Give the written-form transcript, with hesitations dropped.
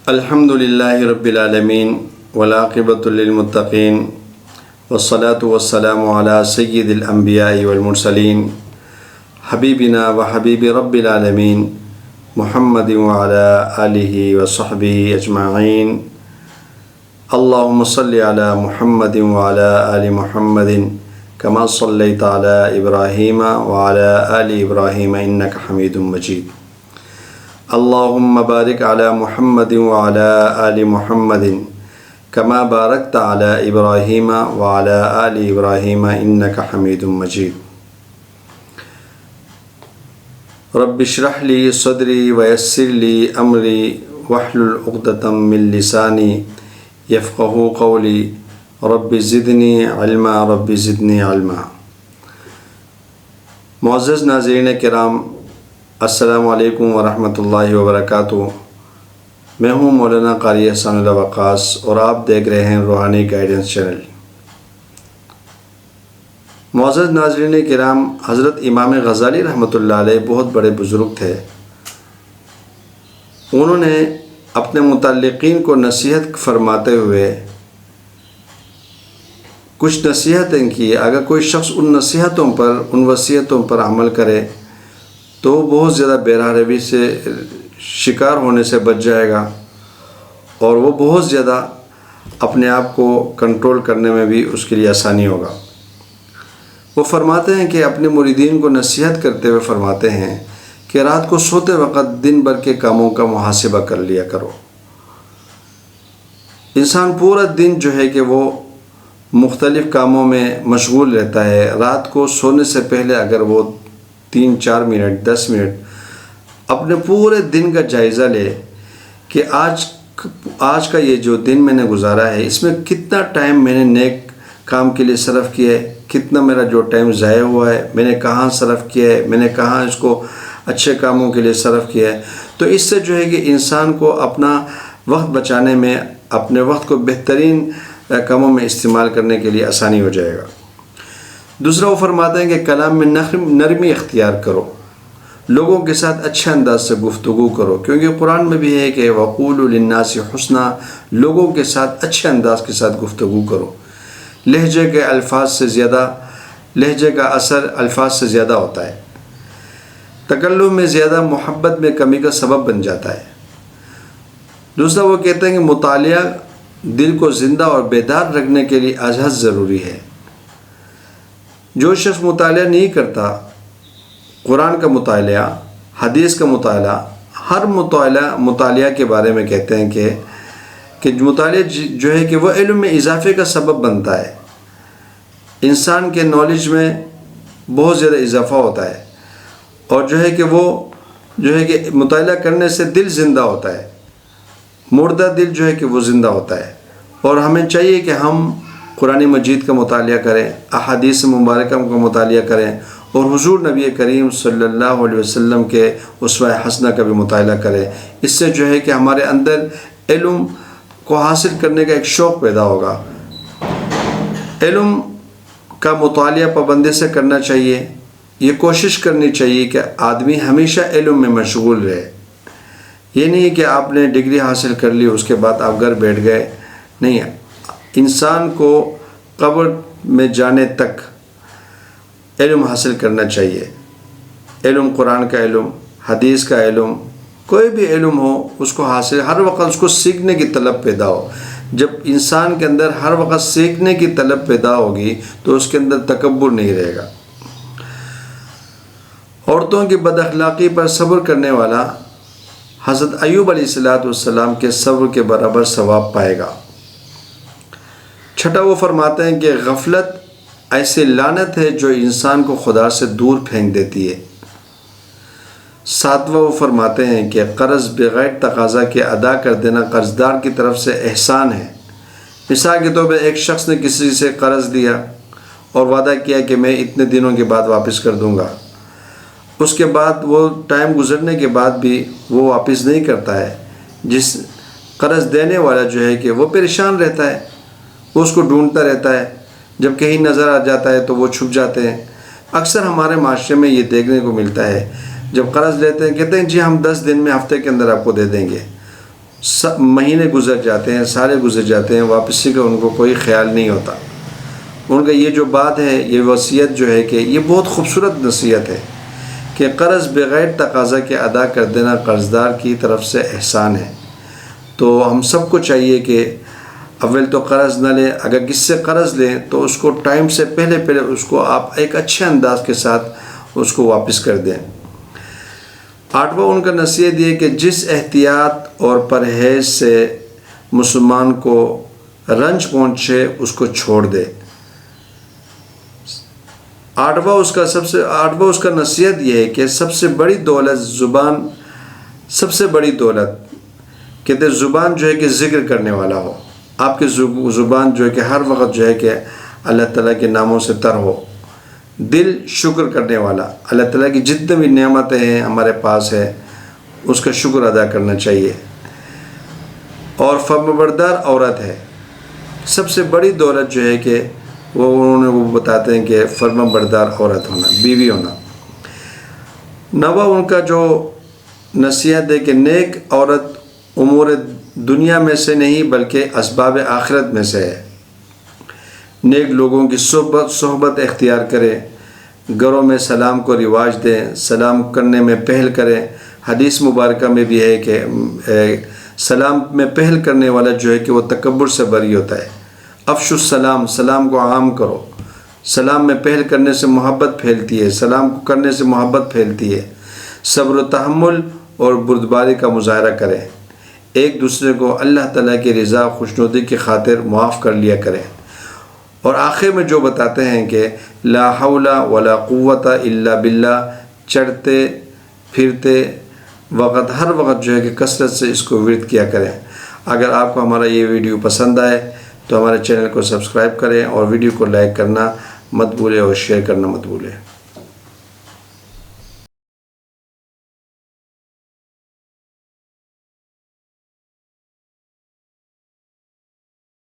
الحمد للہ رب العالمین والعاقبۃ للمتقین والصلاة والسلام علی سید الانبیاء والمرسلین حبیبنا و حبیب رب العالمین محمد وعلی آلہ وصحبہ اجمعین اللہم صلی علی محمد وعلی آل محمد کما صلیت علی ابراہیم وعلی آل ابراہیم انک حمید مجید اللہم بارک علی محمد وعلی آل محمد کما بارکت علی ابراہیم وعلی آل ابراہیم انک حمید مجید رب اشرح لی صدری ویسر لی امری واحلل عقدۃ من لسانی یفقہوا قولی رب زدنی علما رب زدنی علما۔ معزز ناظرین کرام، السلام علیکم ورحمۃ اللہ وبرکاتہ۔ میں ہوں مولانا قاری احسان اللہ وقاص اور آپ دیکھ رہے ہیں روحانی گائیڈنس چینل۔ معزز ناظرین کرام، حضرت امام غزالی رحمۃ اللہ علیہ بہت بڑے بزرگ تھے۔ انہوں نے اپنے متعلقین کو نصیحت فرماتے ہوئے کچھ نصیحتیں کی۔ اگر کوئی شخص ان نصیحتوں پر، ان وصیتوں پر عمل کرے تو بہت زیادہ بے راہ روی سے شکار ہونے سے بچ جائے گا، اور وہ بہت زیادہ اپنے آپ کو کنٹرول کرنے میں بھی اس کے لیے آسانی ہوگا۔ وہ فرماتے ہیں کہ اپنے مریدین کو نصیحت کرتے ہوئے فرماتے ہیں کہ رات کو سوتے وقت دن بھر کے کاموں کا محاسبہ کر لیا کرو۔ انسان پورا دن جو ہے کہ وہ مختلف کاموں میں مشغول رہتا ہے۔ رات کو سونے سے پہلے اگر وہ 3-4 منٹ 10 منٹ اپنے پورے دن کا جائزہ لے کہ آج کا یہ جو دن میں نے گزارا ہے، اس میں کتنا ٹائم میں نے نیک کام کے لیے صرف کیا ہے، کتنا میرا جو ٹائم ضائع ہوا ہے، میں نے کہاں صرف کیا ہے، میں نے کہاں اس کو اچھے کاموں کے لیے صرف کیا ہے۔ تو اس سے جو ہے کہ انسان کو اپنا وقت بچانے میں، اپنے وقت کو بہترین کاموں میں استعمال کرنے کے لیے آسانی ہو جائے گا۔ دوسرا وہ فرماتے ہیں کہ کلام میں نرمی اختیار کرو، لوگوں کے ساتھ اچھے انداز سے گفتگو کرو، کیونکہ قرآن میں بھی ہے کہ وَقُولُوا لِلنَّاسِ حُسْنًا، لوگوں کے ساتھ اچھے انداز کے ساتھ گفتگو کرو۔ لہجے کا اثر الفاظ سے زیادہ ہوتا ہے۔ تکلم میں زیادہ محبت میں کمی کا سبب بن جاتا ہے۔ دوسرا وہ کہتے ہیں کہ مطالعہ دل کو زندہ اور بیدار رکھنے کے لیے ازحد ضروری ہے۔ جو شخص مطالعہ نہیں کرتا، قرآن کا مطالعہ، حدیث کا مطالعہ، ہر مطالعہ کے بارے میں کہتے ہیں کہ مطالعہ جو ہے کہ وہ علم میں اضافے کا سبب بنتا ہے۔ انسان کے نالج میں بہت زیادہ اضافہ ہوتا ہے، اور جو ہے کہ وہ جو ہے کہ مطالعہ کرنے سے دل زندہ ہوتا ہے۔ مردہ دل جو ہے کہ وہ زندہ ہوتا ہے، اور ہمیں چاہیے کہ ہم قرآن مجید کا مطالعہ کریں، احادیث مبارکہ کا مطالعہ کریں، اور حضور نبی کریم صلی اللہ علیہ وسلم کے اسوہ حسنہ کا بھی مطالعہ کریں۔ اس سے جو ہے کہ ہمارے اندر علم کو حاصل کرنے کا ایک شوق پیدا ہوگا۔ علم کا مطالعہ پابندی سے کرنا چاہیے۔ یہ کوشش کرنی چاہیے کہ آدمی ہمیشہ علم میں مشغول رہے۔ یہ نہیں کہ آپ نے ڈگری حاصل کر لی اس کے بعد آپ گھر بیٹھ گئے، نہیں۔ انسان کو قبر میں جانے تک علم حاصل کرنا چاہیے۔ علم، قرآن کا علم، حدیث کا علم، کوئی بھی علم ہو اس کو حاصل، ہر وقت اس کو سیکھنے کی طلب پیدا ہو۔ جب انسان کے اندر ہر وقت سیکھنے کی طلب پیدا ہوگی تو اس کے اندر تکبر نہیں رہے گا۔ عورتوں کی بد اخلاقی پر صبر کرنے والا حضرت ایوب علیہ السلام کے صبر کے برابر ثواب پائے گا۔ چھٹا وہ فرماتے ہیں کہ غفلت ایسی لعنت ہے جو انسان کو خدا سے دور پھینک دیتی ہے۔ ساتواں وہ فرماتے ہیں کہ قرض بغیر تقاضا کے ادا کر دینا قرضدار کی طرف سے احسان ہے۔ مثال کے طور پر ایک شخص نے کسی سے قرض لیا اور وعدہ کیا کہ میں اتنے دنوں کے بعد واپس کر دوں گا، اس کے بعد وہ ٹائم گزرنے کے بعد بھی وہ واپس نہیں کرتا ہے، جس قرض دینے والا جو ہے کہ وہ پریشان رہتا ہے، وہ اس کو ڈھونڈتا رہتا ہے، جب کہیں نظر آ جاتا ہے تو وہ چھپ جاتے ہیں۔ اکثر ہمارے معاشرے میں یہ دیکھنے کو ملتا ہے، جب قرض لیتے ہیں کہتے ہیں جی ہم 10 دن میں، ہفتے کے اندر آپ کو دے دیں گے، مہینے گزر جاتے ہیں، سالے گزر جاتے ہیں، واپسی کا ان کو کوئی خیال نہیں ہوتا۔ ان کا یہ جو بات ہے، یہ وصیت جو ہے کہ یہ بہت خوبصورت نصیحت ہے کہ قرض بغیر تقاضا کے ادا کر دینا قرض دار کی طرف سے احسان ہے۔ تو ہم سب کو چاہیے کہ اول تو قرض نہ لیں، اگر کس سے قرض لیں تو اس کو ٹائم سے پہلے اس کو آپ ایک اچھے انداز کے ساتھ اس کو واپس کر دیں۔ 8واں ان کا نصیحت یہ کہ جس احتیاط اور پرہیز سے مسلمان کو رنج پہنچے اس کو چھوڑ دے۔ 8واں اس کا نصیحت یہ ہے کہ سب سے بڑی دولت زبان، سب سے بڑی دولت کہتے ہیں زبان جو ہے کہ ذکر کرنے والا ہو۔ آپ کی زبان جو ہے کہ ہر وقت جو ہے کہ اللہ تعالیٰ کے ناموں سے تر ہو۔ دل شکر کرنے والا، اللہ تعالیٰ کی جتنے بھی نعمتیں ہیں ہمارے پاس ہے اس کا شکر ادا کرنا چاہیے۔ اور فرمانبردار عورت ہے، سب سے بڑی دولت جو ہے کہ وہ بتاتے ہیں کہ فرمانبردار عورت ہونا، بیوی ہونا۔ 9واں ان کا جو نصیحت ہے کہ نیک عورت امور دنیا میں سے نہیں بلکہ اسباب آخرت میں سے ہے۔ نیک لوگوں کی صحبت اختیار کرے، گھروں میں سلام کو رواج دیں، سلام کرنے میں پہل کریں۔ حدیث مبارکہ میں بھی ہے کہ سلام میں پہل کرنے والا جو ہے کہ وہ تکبر سے بری ہوتا ہے۔ افشوا السلام، سلام کو عام کرو۔ سلام میں پہل کرنے سے محبت پھیلتی ہے، سلام کو کرنے سے محبت پھیلتی ہے۔ صبر و تحمل اور بردباری کا مظاہرہ کریں، ایک دوسرے کو اللہ تعالیٰ کی رضا خوشنودی کی خاطر معاف کر لیا کریں۔ اور آخر میں جو بتاتے ہیں کہ لا حول ولا قوت الا باللہ، چڑھتے پھرتے وقت ہر وقت جو ہے کہ کثرت سے اس کو ورد کیا کریں۔ اگر آپ کو ہمارا یہ ویڈیو پسند آئے تو ہمارے چینل کو سبسکرائب کریں اور ویڈیو کو لائک کرنا مت بھولیں اور شیئر کرنا مت بھولیں۔